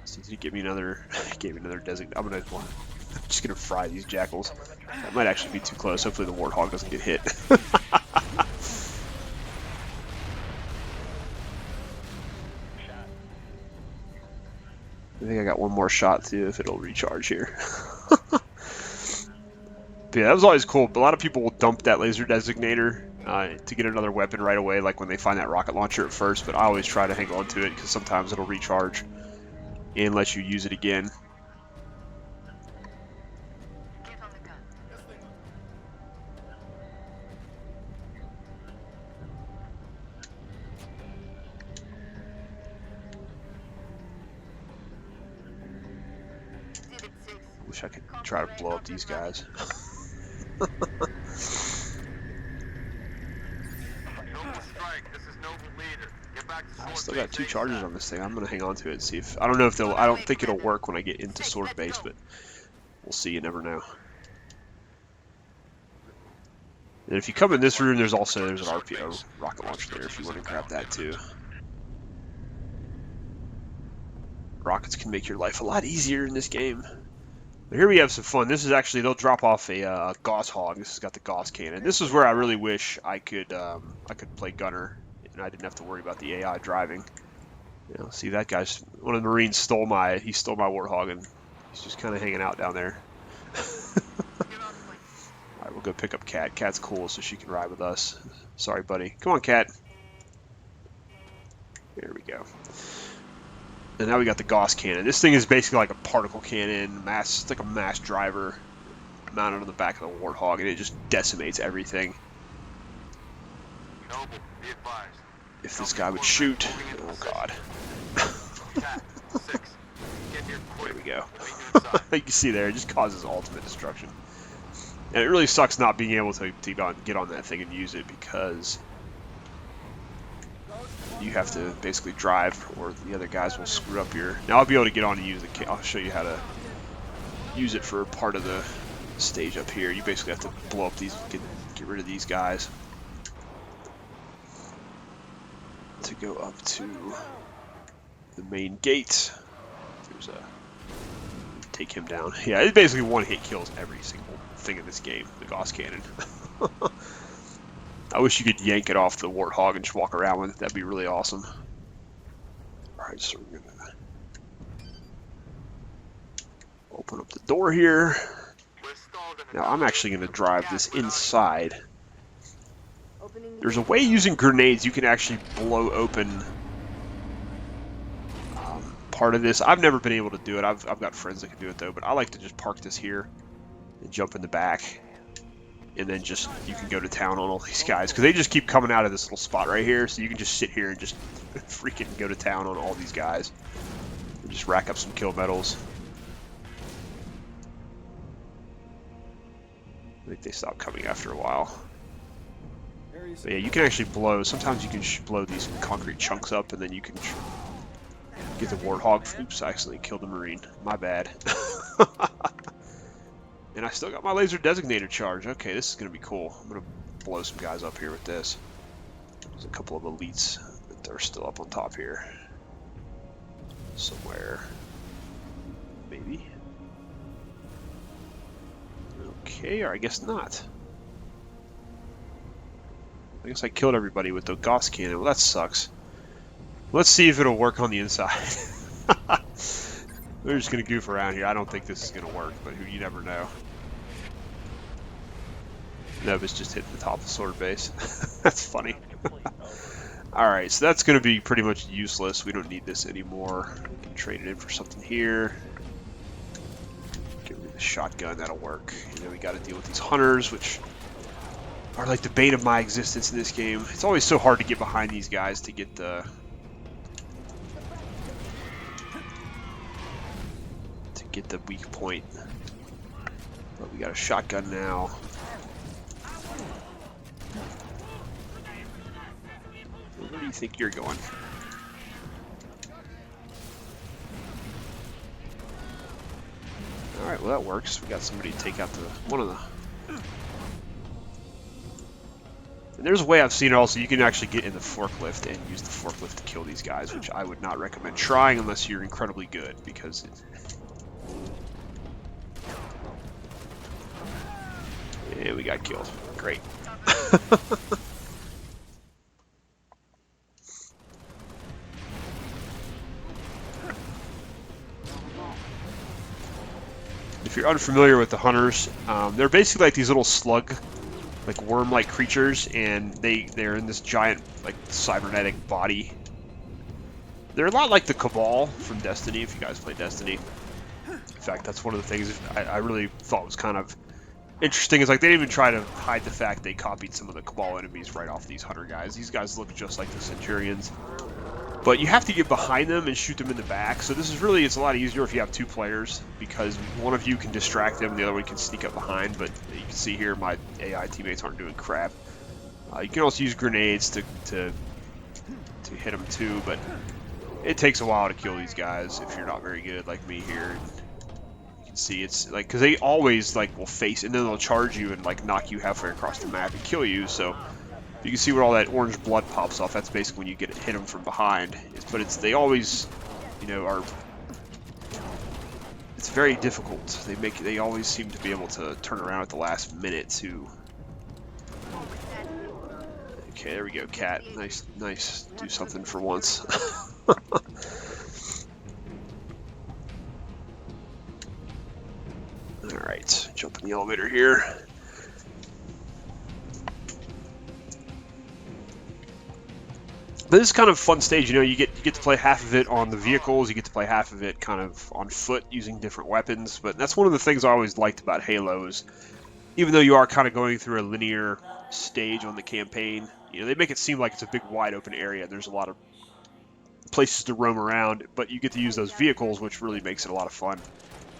A: So he gave me another designate. I'm just gonna fry these jackals. That might actually be too close. Hopefully the warthog doesn't get hit. I think I got one more shot to if it'll recharge here. But yeah, that was always cool. But a lot of people will dump that laser designator to get another weapon right away, like when they find that rocket launcher at first. But I always try to hang on to it because sometimes it'll recharge and let you use it again. Wish I could try to blow up these guys. I still got 2 charges on this thing. I'm gonna hang on to it and see if I don't know if they'll. I don't think it'll work when I get into sword base, but we'll see. You never know. And if you come in this room, there's an RPO rocket launcher there if you want to grab that too. Rockets can make your life a lot easier in this game. But here we have some fun. This is actually, they'll drop off a Gauss hog. This has got the Gauss cannon. This is where I really wish I could play gunner and I didn't have to worry about the AI driving. You know, see that guy's, one of the Marines stole my warthog and he's just kind of hanging out down there. Alright, we'll go pick up Cat. Cat's cool, so she can ride with us. Sorry, buddy. Come on, Cat. There we go. And now we got the Gauss cannon. This thing is basically like a particle cannon, it's like a mass driver mounted on the back of the warthog, and it just decimates everything.
J: Noble, be advised.
A: If this guy would shoot, oh god. There we go. You can see there, it just causes ultimate destruction. And it really sucks not being able to get on that thing and use it because you have to basically drive or the other guys will screw up your... Now I'll be able to get on and use the... I'll show you how to use it for part of the stage up here. You basically have to blow up these, get rid of these guys to go up to the main gate. There's a... Take him down. Yeah, it basically one hit kills every single thing in this game, the Gauss cannon. I wish you could yank it off the warthog and just walk around with it. That'd be really awesome. Alright, so we're gonna open up the door here. Now I'm actually gonna drive this inside. There's a way using grenades you can actually blow open part of this. I've never been able to do it. I've got friends that can do it though, but I like to just park this here and jump in the back. And then just, you can go to town on all these guys. Because they just keep coming out of this little spot right here. So you can just sit here and just freaking go to town on all these guys. And just rack up some kill medals. I think they stop coming after a while. But yeah, you can actually blow, sometimes you can blow these concrete chunks up and then you can get the warthog. Oops, I accidentally killed the Marine. My bad. And I still got my laser designator charge. Okay, this is going to be cool. I'm going to blow some guys up here with this. There's a couple of elites that are still up on top here. Somewhere. Maybe. Okay, or I guess not. I guess I killed everybody with the Gauss cannon. Well, that sucks. Let's see if it'll work on the inside. We're just going to goof around here. I don't think this is going to work, but you never know. Nope, it's just hitting the top of the sword base. That's funny. Alright, so that's going to be pretty much useless. We don't need this anymore. We can trade it in for something here. Give me the shotgun, that'll work. And then we got to deal with these hunters, which are like the bane of my existence in this game. It's always so hard to get behind these guys to get the... weak point. But we got a shotgun now. Where do you think you're going? Alright, well that works. We got somebody to take out one of the... And there's a way I've seen it also, you can actually get in the forklift and use the forklift to kill these guys, which I would not recommend trying unless you're incredibly good, because yeah, we got killed. Great. If you're unfamiliar with the hunters, they're basically like these little slug, like worm-like creatures, and they're in this giant, like, cybernetic body. They're a lot like the Cabal from Destiny, if you guys play Destiny. In fact, that's one of the things I really thought was kind of interesting, is like they didn't even try to hide the fact they copied some of the Cabal enemies right off these hunter guys. These guys look just like the Centurions. But you have to get behind them and shoot them in the back. So this is really, it's a lot easier if you have two players, because one of you can distract them and the other one can sneak up behind. But you can see here my AI teammates aren't doing crap. You can also use grenades to hit them too, but it takes a while to kill these guys if you're not very good like me here. You can see it's like, because they always like will face, and then they'll charge you and like knock you halfway across the map and kill you. So you can see where all that orange blood pops off. That's basically when you hit them from behind. But they always, you know, are. It's very difficult. They always seem to be able to turn around at the last minute to. Okay, there we go, Cat. Nice. Do something for once. All right, jump in the elevator here. But this is kind of a fun stage, you know, you get to play half of it on the vehicles, you get to play half of it kind of on foot using different weapons, but that's one of the things I always liked about Halo is, even though you are kind of going through a linear stage on the campaign, you know, they make it seem like it's a big wide open area, there's a lot of places to roam around, but you get to use those vehicles, which really makes it a lot of fun.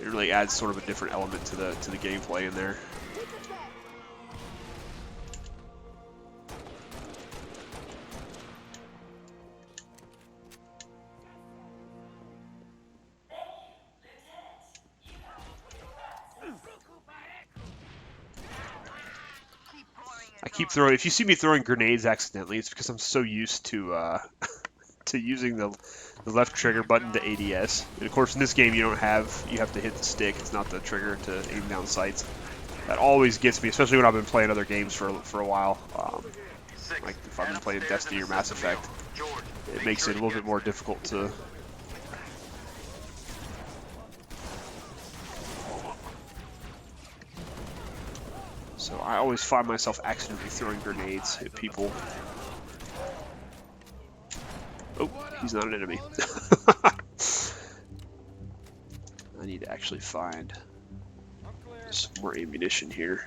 A: It really adds sort of a different element to the gameplay in there. I keep throwing. If you see me throwing grenades accidentally, it's because I'm so used to to using the left trigger button to ADS. And of course, in this game, you have to hit the stick. It's not the trigger to aim down sights. That always gets me, especially when I've been playing other games for a while. Like if I've been playing Destiny or Mass Effect, it makes it a little bit more difficult to. So I always find myself accidentally throwing grenades at people. Oh, he's not an enemy. I need to actually find some more ammunition here.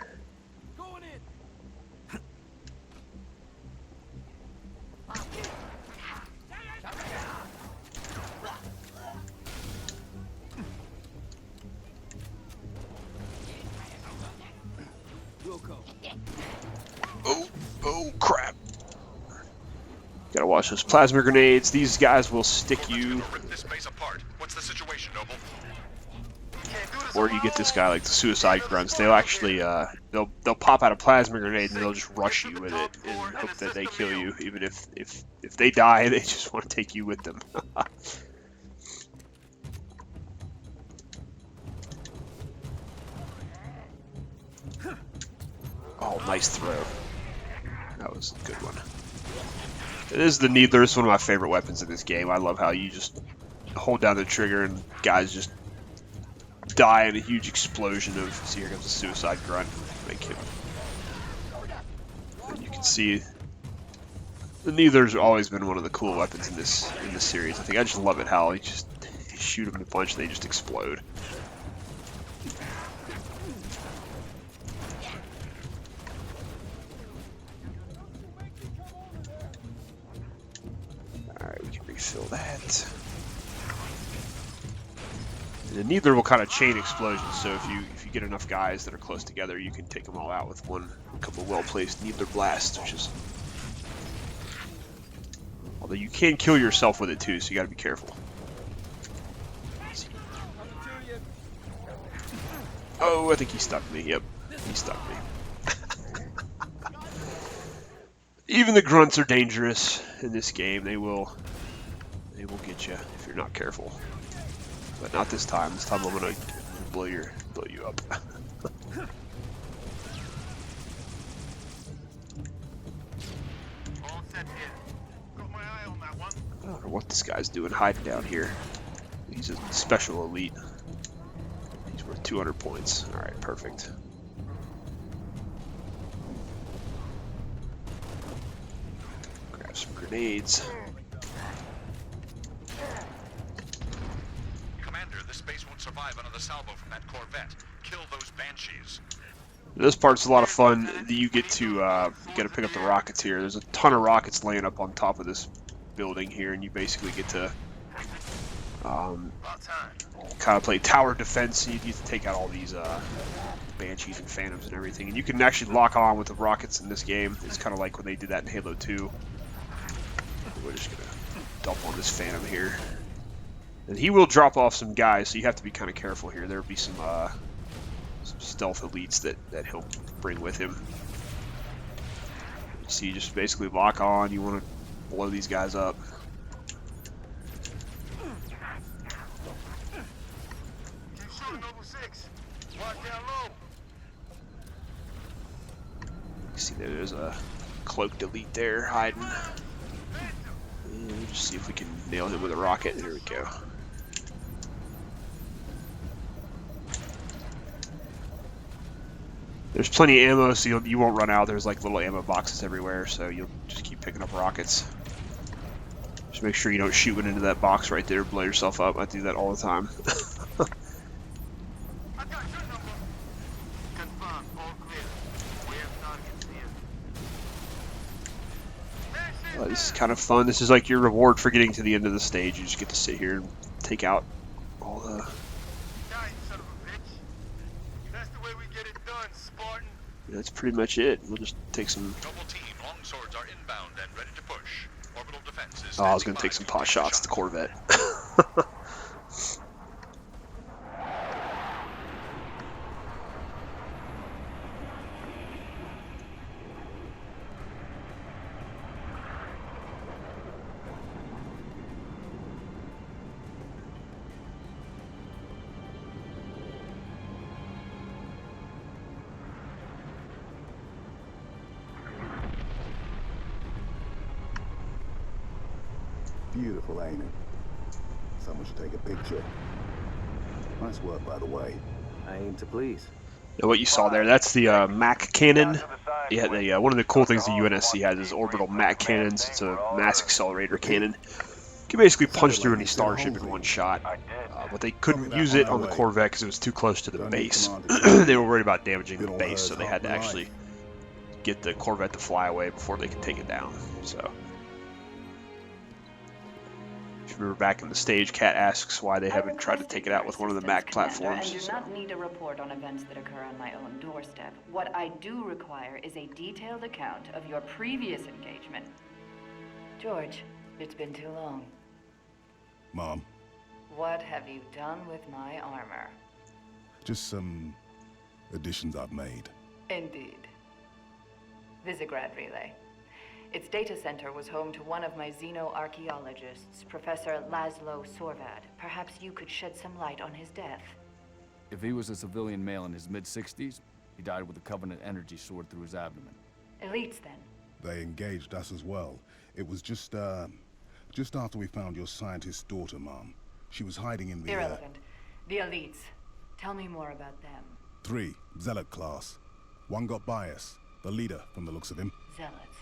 A: Oh crap. Gotta watch those plasma grenades. These guys will stick you. Or you get this guy like the suicide grunts. They'll actually they'll pop out a plasma grenade and they'll just rush you with it and hope that they kill you. Even if they die, they just want to take you with them. Oh, nice throw. That was a good one. It is the Needler. It's one of my favorite weapons in this game. I love how you just hold down the trigger and guys just die in a huge explosion of. See, here comes a suicide grunt. Make him You can see the Neither's always been one of the cool weapons in this series. I think I just love it how you shoot them in a bunch and they just explode. Alright, we can refill that. And the Neither will kind of chain explosions, so if you get enough guys that are close together, you can take them all out with a couple well-placed Neither blasts, which is... Although you can kill yourself with it too, so you gotta be careful. Oh, I think he stuck me. Yep, he stuck me. Even the grunts are dangerous in this game. They will get you if you're not careful. But not this time. This time I'm gonna blow you up.
J: All set here. Got my eye on that one.
A: I don't know what this guy's doing hiding down here. He's a special elite. He's worth 200 points. Alright, perfect. Grab some grenades.
J: Commander, this base won't survive another salvo from that Corvette. Kill those Banshees.
A: This part's a lot of fun. You get to you gotta pick up the rockets here. There's a ton of rockets laying up on top of this building here, and you basically get to kind of play tower defense. And you get to take out all these Banshees and Phantoms and everything. And you can actually lock on with the rockets in this game. It's kind of like when they did that in Halo 2. We're just gonna dump on this Phantom here, and he will drop off some guys, so you have to be kind of careful here. There'll be some stealth elites that he'll bring with him. So you just basically lock on. You want to blow these guys up.
J: Keep shooting, Noble 6. Lock down low.
A: You see there's a cloaked elite there hiding. And we'll just see if we can nail him with a rocket. There we go. There's plenty of ammo, so you won't run out. There's like little ammo boxes everywhere, so you'll just keep picking up rockets. Just make sure you don't shoot one into that box right there, blow yourself up. I do that all the time.
J: I got your number. Confirmed, all clear. We have targets near.
A: This is kind of fun. This is like your reward for getting to the end of the stage. You just get to sit here and take out all the...
J: Die, son of a bitch. That's the way we get it done, Spartan.
A: That's pretty much it. We'll just take some...
J: Double team, long swords are inbound and ready to push. Orbital defense is...
A: Oh, I was going to take some pot shots at the Corvette.
E: Beautiful, ain't it? Someone should take a picture. Nice work, by the way.
F: I aim to please.
A: Now what you saw there, that's the Mac cannon. Yeah, one of the cool things the UNSC has is orbital Mac cannons. It's a mass accelerator cannon. You can basically punch through any starship in one shot. But they couldn't use it on the Corvette because it was too close to the base. They were worried about damaging the base, so they had to actually get the Corvette to fly away before they could take it down. So, if you remember back in the stage, Kat asks why they haven't tried to take it out with one of the Mac platforms.
M: I do not need a report on events that occur on my own doorstep. What I do require is a detailed account of your previous engagement. George, it's been too long.
E: Mom,
M: What have you done with my armor?
E: just some additions I've made.
M: Indeed. Visegrad Relay. Its data center was home to one of my xenoarchaeologists, Professor Laszlo Sorvad. Perhaps you could shed some light on his death.
C: If he was a civilian male in his mid-60s, he died with a Covenant energy sword through his abdomen.
M: Elites, then.
E: They engaged us as well. It was just after we found your scientist's daughter, Mom. She was hiding in the...
M: Irrelevant. The elites. Tell me more about them.
E: 3, Zealot class. One got by us. The leader, from the looks of him.
M: Zealots.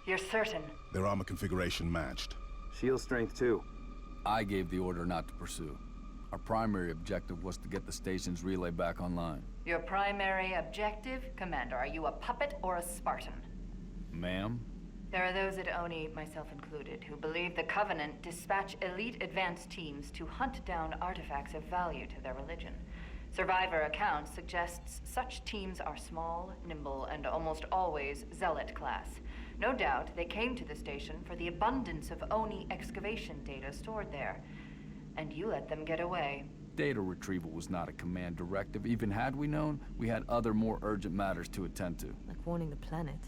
M: You're certain?
E: Their armor configuration matched.
F: Shield strength, too.
C: I gave the order not to pursue. Our primary objective was to get the station's relay back online.
M: Your primary objective? Commander, are you a puppet or a Spartan?
C: Ma'am?
M: There are those at ONI, myself included, who believe the Covenant dispatch elite advance teams to hunt down artifacts of value to their religion. Survivor accounts suggests such teams are small, nimble, and almost always Zealot class. No doubt they came to the station for the abundance of ONI excavation data stored there. And you let them get away.
C: Data retrieval was not a command directive. Even had we known, we had other more urgent matters to attend to.
D: Like warning the planet.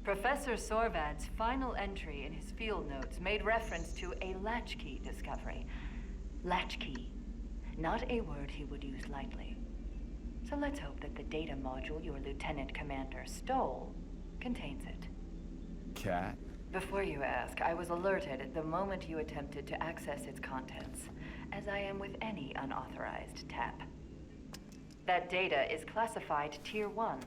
M: Professor Sorvad's final entry in his field notes made reference to a latchkey discovery. Latchkey. Not a word he would use lightly. So let's hope that the data module your Lieutenant Commander stole contains it.
C: Cat?
M: Before you ask, I was alerted the moment you attempted to access its contents, as I am with any unauthorized tap. That data is classified Tier 1.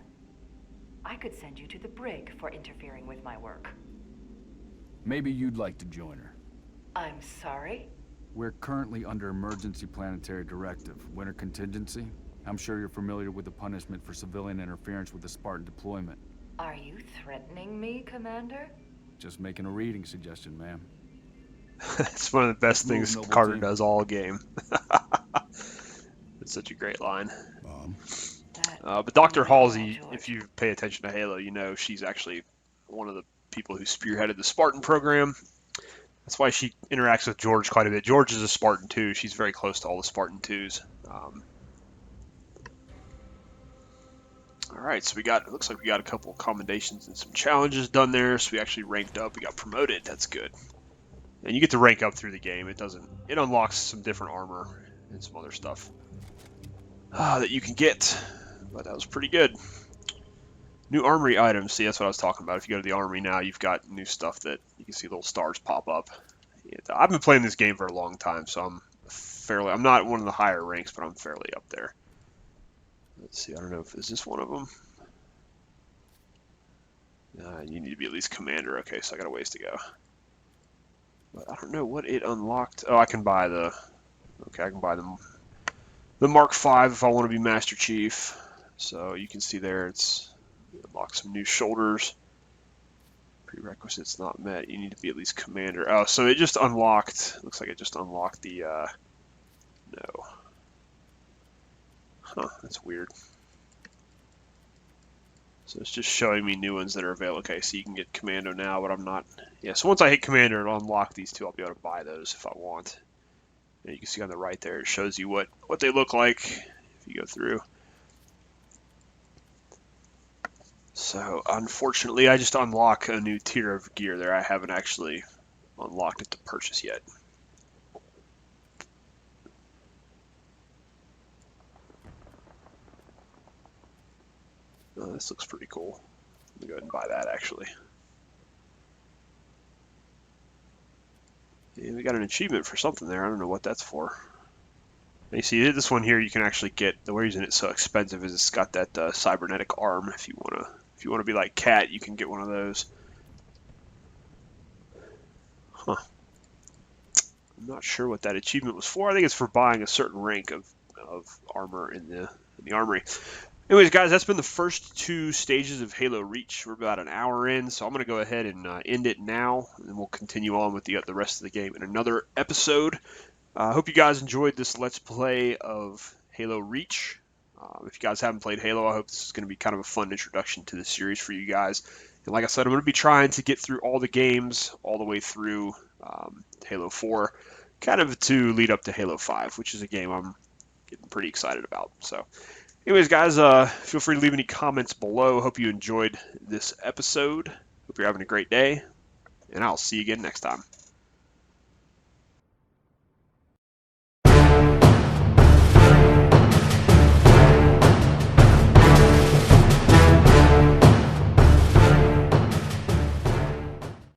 M: I could send you to the brig for interfering with my work.
C: Maybe you'd like to join her.
M: I'm sorry?
C: We're currently under emergency planetary directive, winter contingency. I'm sure you're familiar with the punishment for civilian interference with the Spartan deployment.
M: Are you threatening me, Commander?
C: Just making a reading suggestion, ma'am.
A: It's one of the best things Carter does all game. It's such a great line. But Dr. Halsey, if you pay attention to Halo, you know she's actually one of the people who spearheaded the Spartan program. That's why she interacts with George quite a bit. George is a Spartan too. She's very close to all the Spartan 2s. Alright, so it looks like we got a couple of commendations and some challenges done there, so we actually ranked up, we got promoted, that's good. And you get to rank up through the game, it unlocks some different armor and some other stuff that you can get, but that was pretty good. New armory items, see that's what I was talking about. If you go to the armory now, you've got new stuff that you can see little stars pop up. I've been playing this game for a long time, so I'm not one of the higher ranks, but I'm fairly up there. Let's see, I don't know is this one of them? You need to be at least commander. Okay, so I got a ways to go. But I don't know what it unlocked. Oh, I can buy the Mark V if I want to be Master Chief. So you can see there it unlocks some new shoulders. Prerequisites not met. You need to be at least commander. Oh, so it just unlocked. Looks like it just unlocked the no. Huh, that's weird. So it's just showing me new ones that are available. Okay, so you can get Commando now, but I'm not. Yeah, so once I hit Commander, it'll unlock these two. I'll be able to buy those if I want. And you can see on the right there, it shows you what they look like if you go through. So unfortunately, I just unlock a new tier of gear there. I haven't actually unlocked it to purchase yet. Oh, this looks pretty cool. Let me go ahead and buy that, actually. Yeah, we got an achievement for something there. I don't know what that's for. And you see, this one here, you can actually get. The reason it's so expensive is it's got that cybernetic arm. If you wanna be like Cat, you can get one of those. Huh. I'm not sure what that achievement was for. I think it's for buying a certain rank of armor in the armory. Anyways, guys, that's been the first 2 stages of Halo Reach. We're about an hour in, so I'm going to go ahead and end it now, and then we'll continue on with the rest of the game in another episode. I hope you guys enjoyed this Let's Play of Halo Reach. If you guys haven't played Halo, I hope this is going to be kind of a fun introduction to the series for you guys. And like I said, I'm going to be trying to get through all the games, all the way through Halo 4, kind of to lead up to Halo 5, which is a game I'm getting pretty excited about. So. Anyways, guys, feel free to leave any comments below. Hope you enjoyed this episode. Hope you're having a great day, and I'll see you again next time.